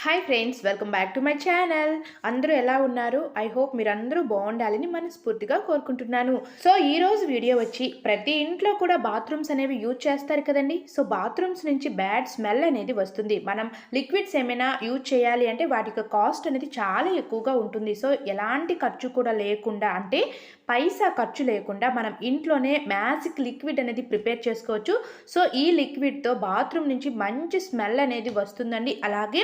Hi friends, welcome back to my channel. అందరూ ఎలా ఉన్నారు? ఐ హోప్ మీరందరూ బాగుండాలని మనస్ఫూర్తిగా కోరుకుంటున్నాను. సో ఈ రోజు వీడియో వచ్చి ప్రతి ఇంట్లో కూడా బాత్రూమ్స్ అనేవి యూజ్ చేస్తారు కదండి. సో బాత్రూమ్స్ నుంచి బ్యాడ్ స్మెల్ అనేది వస్తుంది. మనం లిక్విడ్స్ ఏమైనా యూజ్ చేయాలి అంటే వాటికి కాస్ట్ అనేది చాలా ఎక్కువగా ఉంటుంది. సో ఎలాంటి ఖర్చు కూడా లేకుండా, అంటే పైసా ఖర్చు లేకుండా మనం ఇంట్లోనే మ్యాజిక్ లిక్విడ్ అనేది ప్రిపేర్ చేసుకోవచ్చు. సో ఈ లిక్విడ్తో బాత్రూమ్ నుంచి మంచి స్మెల్ అనేది వస్తుందండి. అలాగే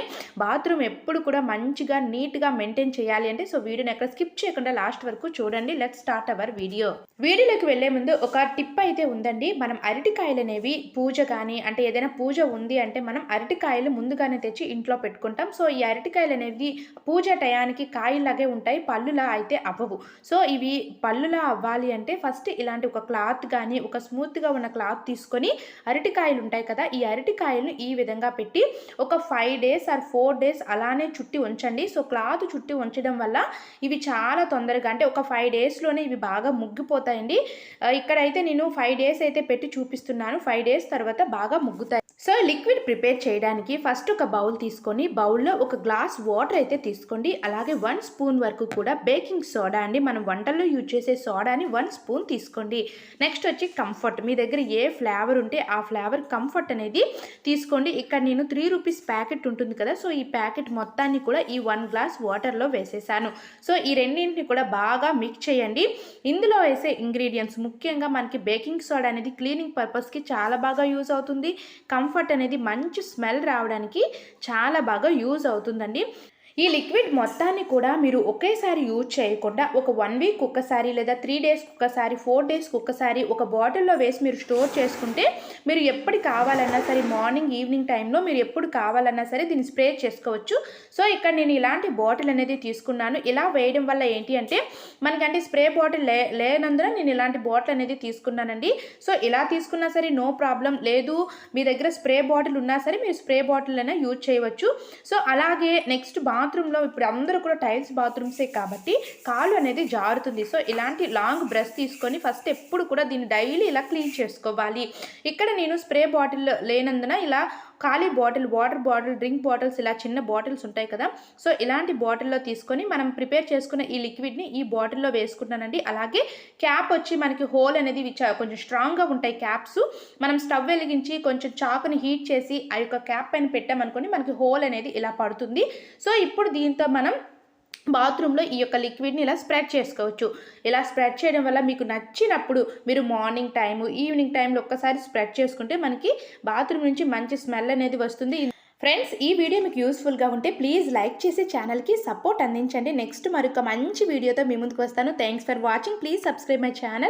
బాత్రూమ్ ఎప్పుడు కూడా మంచిగా నీట్గా మెయింటైన్ చేయాలి అంటే సో వీడియోని ఎక్కడ స్కిప్ చేయకుండా లాస్ట్ వరకు చూడండి. లెట్స్ స్టార్ట్ అవర్ వీడియోలోకి వెళ్లే ముందు ఒక టిప్ అయితే ఉందండి. మనం అరటికాయలు అనేవి పూజ కానీ, అంటే ఏదైనా పూజ ఉంది అంటే మనం అరటికాయలు ముందుగానే తెచ్చి ఇంట్లో పెట్టుకుంటాం. సో ఈ అరటికాయలు అనేవి పూజ టయానికి కాయలాగే ఉంటాయి, పళ్ళులా అయితే అవ్వవు. సో ఇవి పళ్ళులా అవ్వాలి అంటే ఫస్ట్ ఇలాంటి ఒక క్లాత్ కానీ, ఒక స్మూత్గా ఉన్న క్లాత్ తీసుకొని అరటికాయలు ఉంటాయి కదా, ఈ అరటికాయలను ఈ విధంగా పెట్టి ఒక 5 days ఆర్ 4 days అలానే చుట్టి ఉంచండి. సో క్లాత్ చుట్టి ఉంచడం వల్ల ఇవి చాలా తొందరగా, అంటే ఒక 5 daysలోనే ఇవి బాగా ముగ్గిపోతాయండి. ఇక్కడైతే నేను 5 days అయితే పెట్టి చూపిస్తున్నాను. 5 days తర్వాత బాగా ముగ్గుతాయి. సో లిక్విడ్ ప్రిపేర్ చేయడానికి ఫస్ట్ ఒక బౌల్ తీసుకొని బౌల్లో ఒక గ్లాస్ వాటర్ అయితే తీసుకోండి. అలాగే 1 స్పూన్ వరకు కూడా బేకింగ్ సోడా అండి, మనం వంటల్లో యూజ్ చేసే సోడాని 1 స్పూన్ తీసుకోండి. నెక్స్ట్ వచ్చి కంఫర్ట్, మీ దగ్గర ఏ ఫ్లేవర్ ఉంటే ఆ ఫ్లేవర్ కంఫర్ట్ అనేది తీసుకోండి. ఇక్కడ నేను 3 రూపీస్ ప్యాకెట్ ఉంటుంది కదా, సో ఈ ప్యాకెట్ మొత్తాన్ని కూడా ఈ 1 గ్లాస్ వాటర్లో వేసేసాను. సో ఈ రెండింటిని కూడా బాగా మిక్స్ చేయండి. ఇందులో వేసే ఇంగ్రీడియంట్స్ ముఖ్యంగా మనకి బేకింగ్ సోడా అనేది క్లీనింగ్ పర్పస్కి చాలా బాగా యూజ్ అవుతుంది. కంఫర్ట్ అనేది మంచి స్మెల్ రావడానికి చాలా బాగా యూజ్ అవుతుందండి. ఈ లిక్విడ్ మొత్తాన్ని కూడా మీరు ఒకేసారి యూజ్ చేయకుండా ఒక 1 week ఒక్కసారి, లేదా 3 days ఒక్కసారి, 4 days ఒక్కసారి ఒక బాటిల్లో వేసి మీరు స్టోర్ చేసుకుంటే మీరు ఎప్పుడు కావాలన్నా సరే, మార్నింగ్ ఈవినింగ్ టైంలో మీరు ఎప్పుడు కావాలన్నా సరే దీన్ని స్ప్రే చేసుకోవచ్చు. సో ఇక్కడ నేను ఇలాంటి బాటిల్ అనేది తీసుకున్నాను. ఇలా వేయడం వల్ల ఏంటి అంటే మనకంటే స్ప్రే బాటిల్ లేనందున నేను ఇలాంటి బాటిల్ అనేది తీసుకున్నానండి. సో ఇలా తీసుకున్నా సరే నో ప్రాబ్లం. లేదు మీ దగ్గర స్ప్రే బాటిల్ ఉన్నా సరే మీరు స్ప్రే బాటిల్ అయినా యూజ్ చేయవచ్చు. సో అలాగే నెక్స్ట్ బాత్రూంలో ఇప్పుడు అందరూ కూడా టైల్స్ బాత్రూమ్సే కాబట్టి కాలు అనేది జారుతుంది. సో ఇలాంటి లాంగ్ బ్రష్ తీసుకొని ఫస్ట్ ఎప్పుడు కూడా దీన్ని డైలీ ఇలా క్లీన్ చేసుకోవాలి. ఇక్కడ నేను స్ప్రే బాటిల్ లేనందున ఇలా ఖాళీ bottle, water bottle, drink bottles, ఇలా చిన్న బాటిల్స్ ఉంటాయి కదా, సో ఇలాంటి బాటిల్లో తీసుకొని మనం ప్రిపేర్ చేసుకున్న ఈ లిక్విడ్ని ఈ బాటిల్లో వేసుకుంటానండి. అలాగే క్యాప్ వచ్చి మనకి హోల్ అనేది కొంచెం స్ట్రాంగ్గా ఉంటాయి క్యాప్స్. మనం స్టవ్ వెలిగించి కొంచెం చాకుని హీట్ చేసి ఆ యొక్క క్యాప్ పైన పెట్టామనుకోండి మనకి హోల్ అనేది ఇలా పడుతుంది. సో ఇప్పుడు దీంతో మనం బాత్రూంలో ఈ యొక్క లిక్విడ్ని ఇలా స్ప్రెడ్ చేసుకోవచ్చు. ఇలా స్ప్రెడ్ చేయడం వల్ల మీకు నచ్చినప్పుడు మీరు మార్నింగ్ టైము, ఈవినింగ్ టైంలో ఒక్కసారి స్ప్రెడ్ చేసుకుంటే మనకి బాత్రూమ్ నుంచి మంచి స్మెల్ అనేది వస్తుంది. ఫ్రెండ్స్, ఈ వీడియో మీకు యూస్ఫుల్గా ఉంటే ప్లీజ్ లైక్ చేసి ఛానల్కి సపోర్ట్ అందించండి. నెక్స్ట్ మరొక మంచి వీడియోతో మీ ముందుకు వస్తాను. Thanks for watching. Please subscribe my channel.